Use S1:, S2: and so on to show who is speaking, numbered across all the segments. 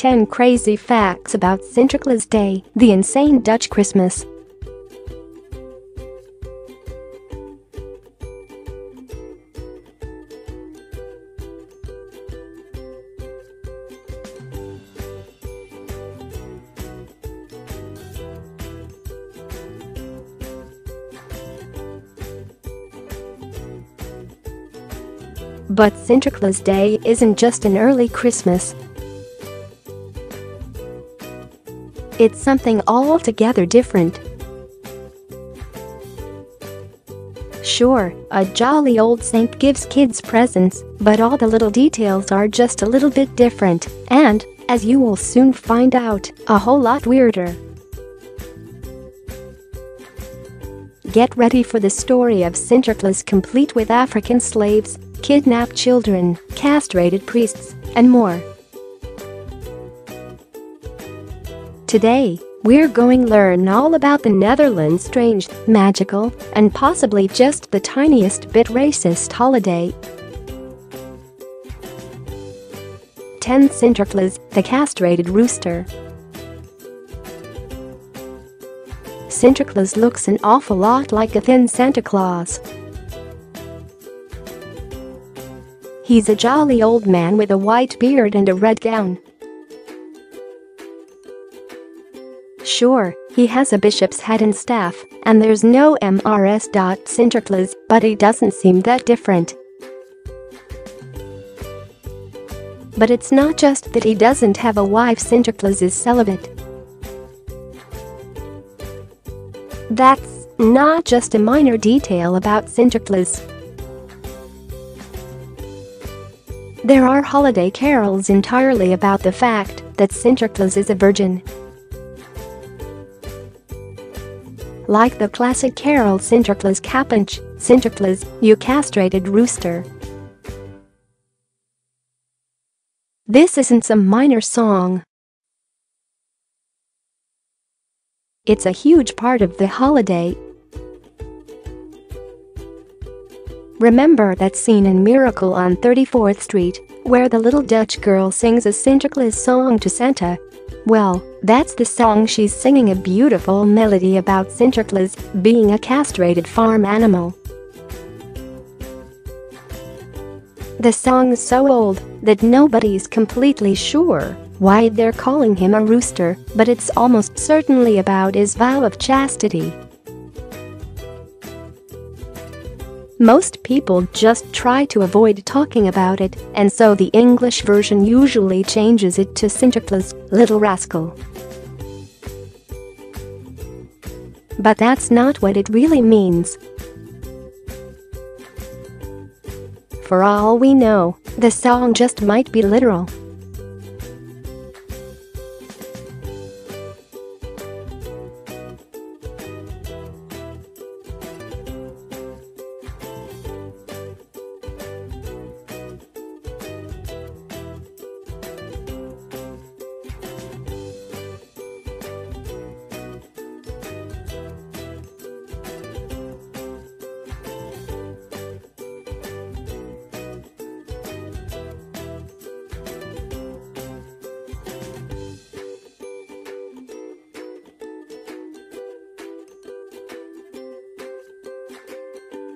S1: 10 crazy facts about Sinterklaas Day, the insane Dutch Christmas. But Sinterklaas Day isn't just an early Christmas. It's something altogether different. Sure, a jolly old saint gives kids presents, but all the little details are just a little bit different, and, as you will soon find out, a whole lot weirder. Get ready for the story of Sinterklaas, complete with African slaves, kidnapped children, castrated priests, and more. Today, we're going to learn all about the Netherlands' strange, magical, and possibly just the tiniest bit racist holiday. 10. Sinterklaas, the castrated rooster. Sinterklaas looks an awful lot like a thin Santa Claus. He's a jolly old man with a white beard and a red gown. Sure, he has a bishop's hat and staff, and there's no Mrs. Sinterklaas, but he doesn't seem that different. But it's not just that he doesn't have a wife. Sinterklaas is celibate. That's not just a minor detail about Sinterklaas. There are holiday carols entirely about the fact that Sinterklaas is a virgin. Like the classic carol Sinterklaas Kapentje, Sinterklaas, you castrated rooster. This isn't some minor song. It's a huge part of the holiday. Remember that scene in Miracle on 34th Street, where the little Dutch girl sings a Sinterklaas song to Santa? Well, that's the song she's singing, a beautiful melody about Sinterklaas being a castrated farm animal. The song's so old that nobody's completely sure why they're calling him a rooster, but it's almost certainly about his vow of chastity. Most people just try to avoid talking about it, and so the English version usually changes it to Sinterklaas, little rascal. But that's not what it really means. For all we know, the song just might be literal.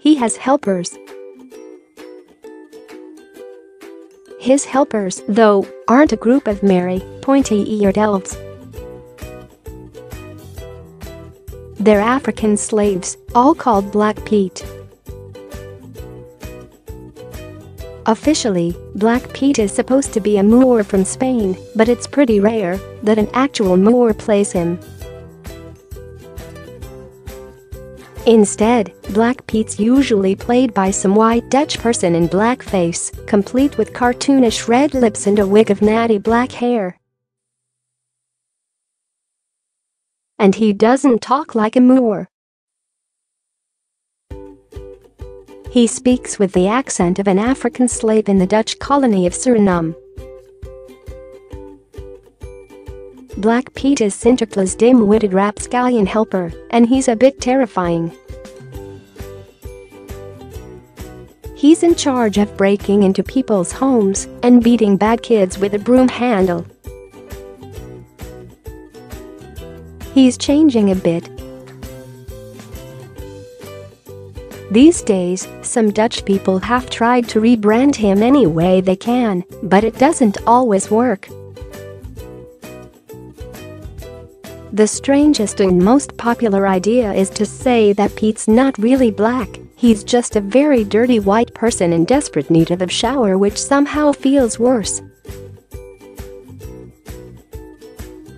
S1: He has helpers. His helpers, though, aren't a group of merry, pointy-eared elves. They're African slaves, all called Black Pete. Officially, Black Pete is supposed to be a Moor from Spain, but it's pretty rare that an actual Moor plays him. Instead, Black Pete's usually played by some white Dutch person in blackface, complete with cartoonish red lips and a wig of natty black hair. And he doesn't talk like a Moor. He speaks with the accent of an African slave in the Dutch colony of Suriname. Black Pete is Sinterklaas' dim-witted rapscallion helper, and he's a bit terrifying. He's in charge of breaking into people's homes and beating bad kids with a broom handle. he's changing a bit. These days, some Dutch people have tried to rebrand him any way they can, but it doesn't always work. The strangest and most popular idea is to say that Pete's not really black, he's just a very dirty white person in desperate need of a shower, which somehow feels worse.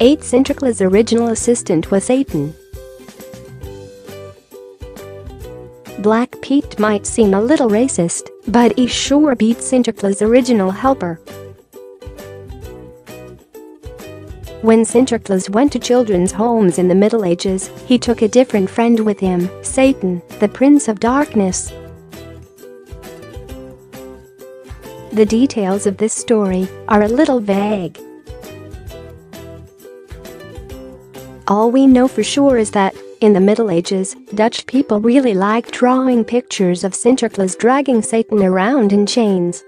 S1: 8. Sinterklaas' original assistant was Satan. Black Pete might seem a little racist, but he sure beat Sinterklaas' original helper. When Sinterklaas went to children's homes in the Middle Ages, he took a different friend with him, Satan, the Prince of Darkness. The details of this story are a little vague. All we know for sure is that, in the Middle Ages, Dutch people really liked drawing pictures of Sinterklaas dragging Satan around in chains.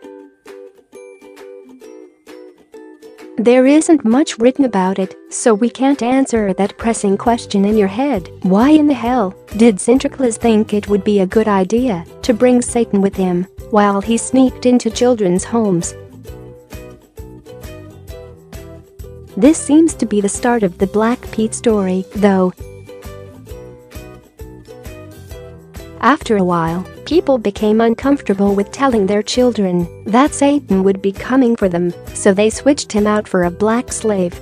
S1: There isn't much written about it, so we can't answer that pressing question in your head. Why in the hell did Sinterklaas think it would be a good idea to bring Satan with him while he sneaked into children's homes? This seems to be the start of the Black Pete story, though. After a while, people became uncomfortable with telling their children that Satan would be coming for them, so they switched him out for a black slave.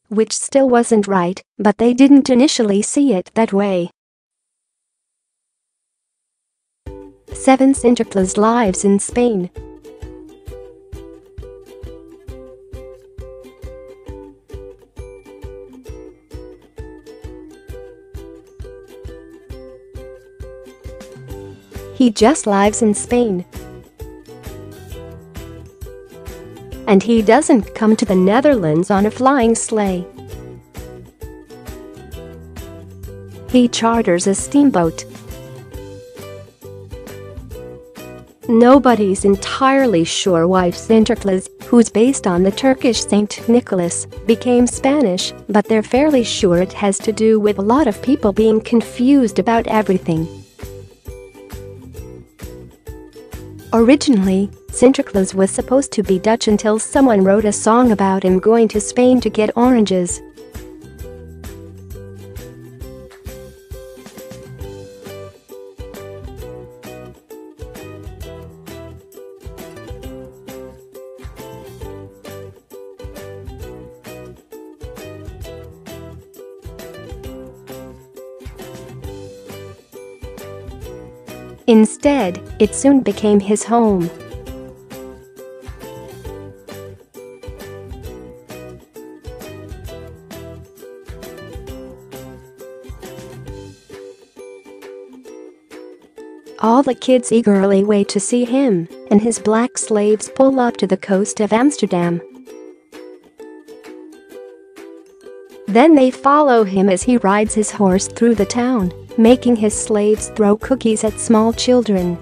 S1: Which still wasn't right, but they didn't initially see it that way. 7. Sinterklaas lives in Spain. He just lives in Spain. And he doesn't come to the Netherlands on a flying sleigh. He charters a steamboat. Nobody's entirely sure why Sinterklaas, who's based on the Turkish Saint Nicholas, became Spanish, but they're fairly sure it has to do with a lot of people being confused about everything. Originally, Sinterklaas was supposed to be Dutch until someone wrote a song about him going to Spain to get oranges. Instead, it soon became his home. All the kids eagerly wait to see him, and his black slaves pull up to the coast of Amsterdam. Then they follow him as he rides his horse through the town, making his slaves throw cookies at small children.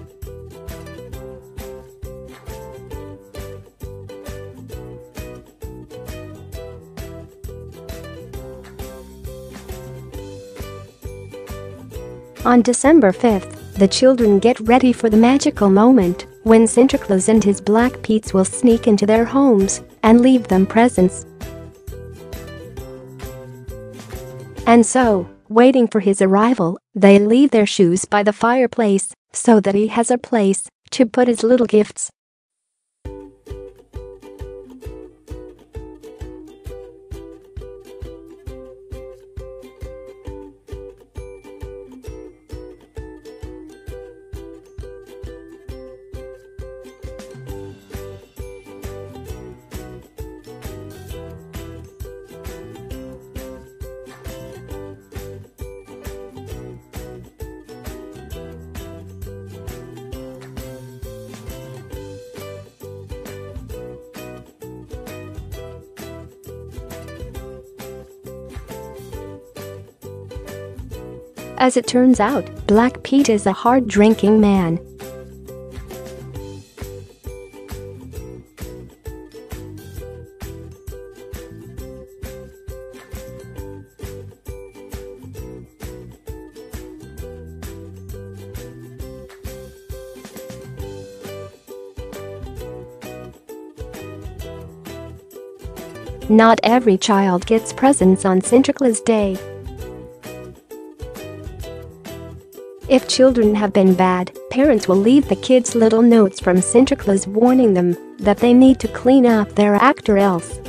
S1: On December 5th, the children get ready for the magical moment when Sinterklaas and his Black Petes will sneak into their homes and leave them presents. And so, waiting for his arrival, they leave their shoes by the fireplace so that he has a place to put his little gifts. As it turns out, Black Pete is a hard-drinking man. Not every child gets presents on Sinterklaas Day. If children have been bad, parents will leave the kids little notes from Sinterklaas warning them that they need to clean up their act or else.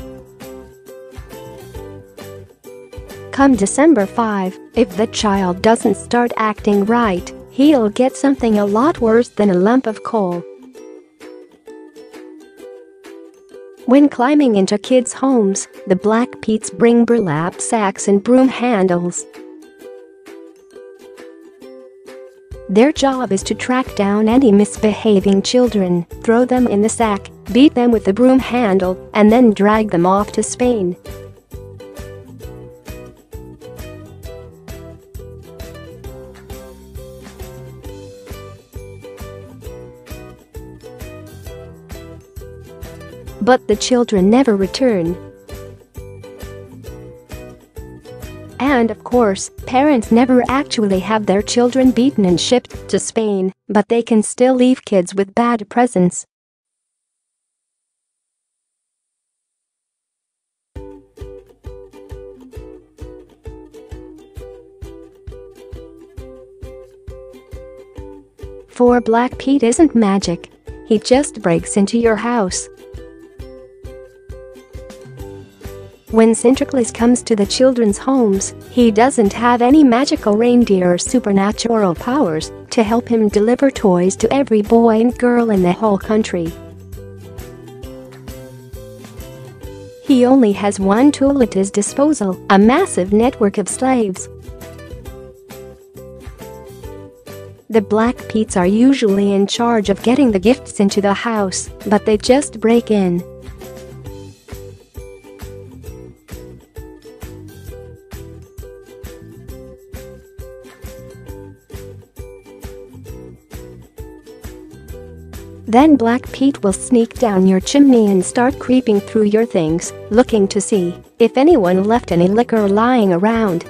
S1: Come December 5, if the child doesn't start acting right, he'll get something a lot worse than a lump of coal. When climbing into kids' homes, the Black Petes bring burlap sacks and broom handles. Their job is to track down any misbehaving children, throw them in the sack, beat them with the broom handle, and then drag them off to Spain. But the children never return. And of course, parents never actually have their children beaten and shipped to Spain, but they can still leave kids with bad presents. For Black Pete isn't magic. He just breaks into your house. When Sinterklaas comes to the children's homes, he doesn't have any magical reindeer or supernatural powers to help him deliver toys to every boy and girl in the whole country. He only has one tool at his disposal, a massive network of slaves. The Black Petes are usually in charge of getting the gifts into the house, but they just break in. Then Black Pete will sneak down your chimney and start creeping through your things, looking to see if anyone left any liquor lying around.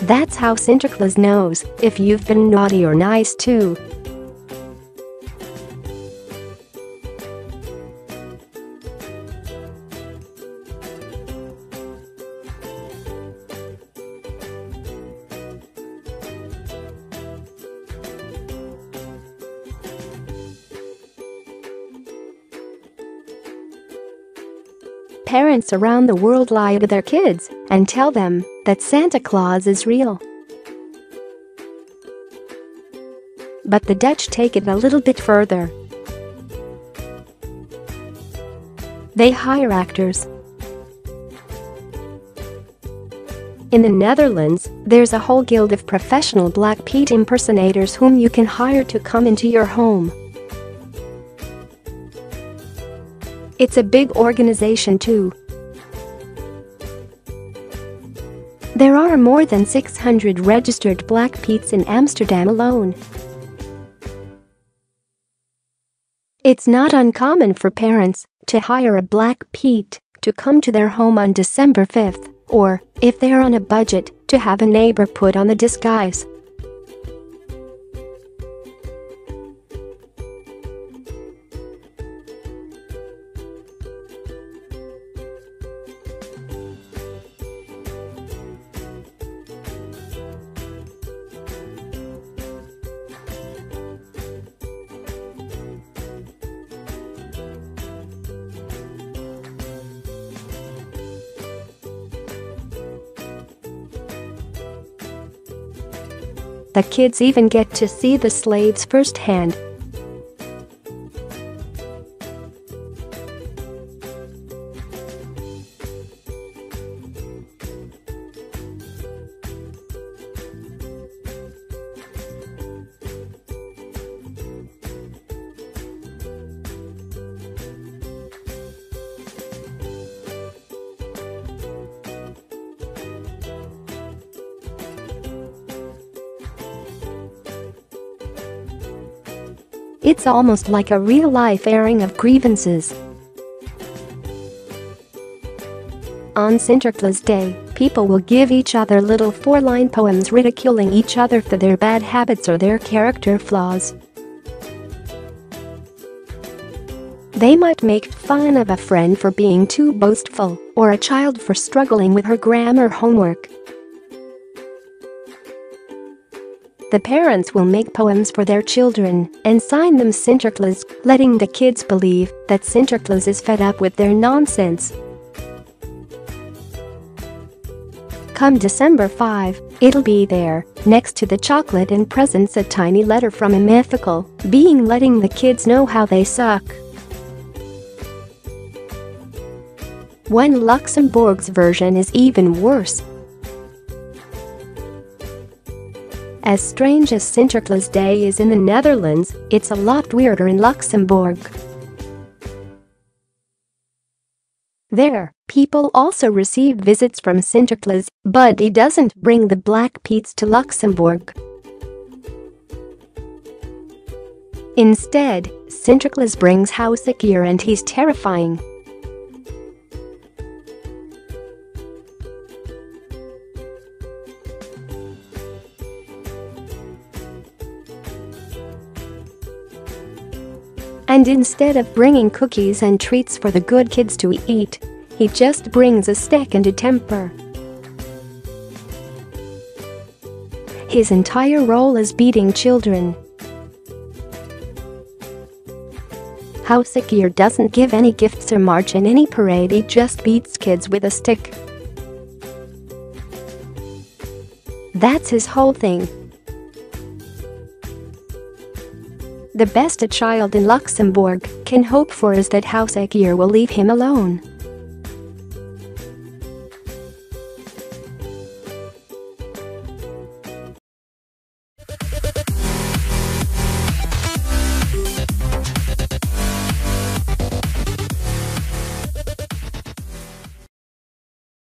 S1: That's how Sinterklaas knows if you've been naughty or nice too. Parents around the world lie to their kids and tell them that Santa Claus is real. But the Dutch take it a little bit further. They hire actors. In the Netherlands, there's a whole guild of professional Black Pete impersonators whom you can hire to come into your home. It's a big organization too. There are more than 600 registered Black Petes in Amsterdam alone. It's not uncommon for parents to hire a Black Pete to come to their home on December 5th, or, if they're on a budget, to have a neighbor put on the disguise. The kids even get to see the slaves firsthand. It's almost like a real-life airing of grievances. On Sinterklaas Day, people will give each other little four-line poems ridiculing each other for their bad They might make fun of a friend for being too boastful or a child for struggling with her grammar homework. The parents will make poems for their children and sign them Sinterklaas, letting the kids believe that Sinterklaas is fed up with their nonsense. Come December 5, it'll be there, next to the chocolate and presents, a tiny letter from a mythical being letting the kids know how they suck. One Luxembourg's version is even worse. As strange as Sinterklaas Day is in the Netherlands, it's a lot weirder in Luxembourg. There, people also receive visits from Sinterklaas, but he doesn't bring the black peats to Luxembourg. Instead, Sinterklaas brings Housekeer, and he's terrifying. And instead of bringing cookies and treats for the good kids to eat, he just brings a stick and a temper. His entire role is beating children. Housekeer doesn't give any gifts or march in any parade, he just beats kids with a stick. That's his whole thing. The best a child in Luxembourg can hope for is that Housekeer will leave him alone.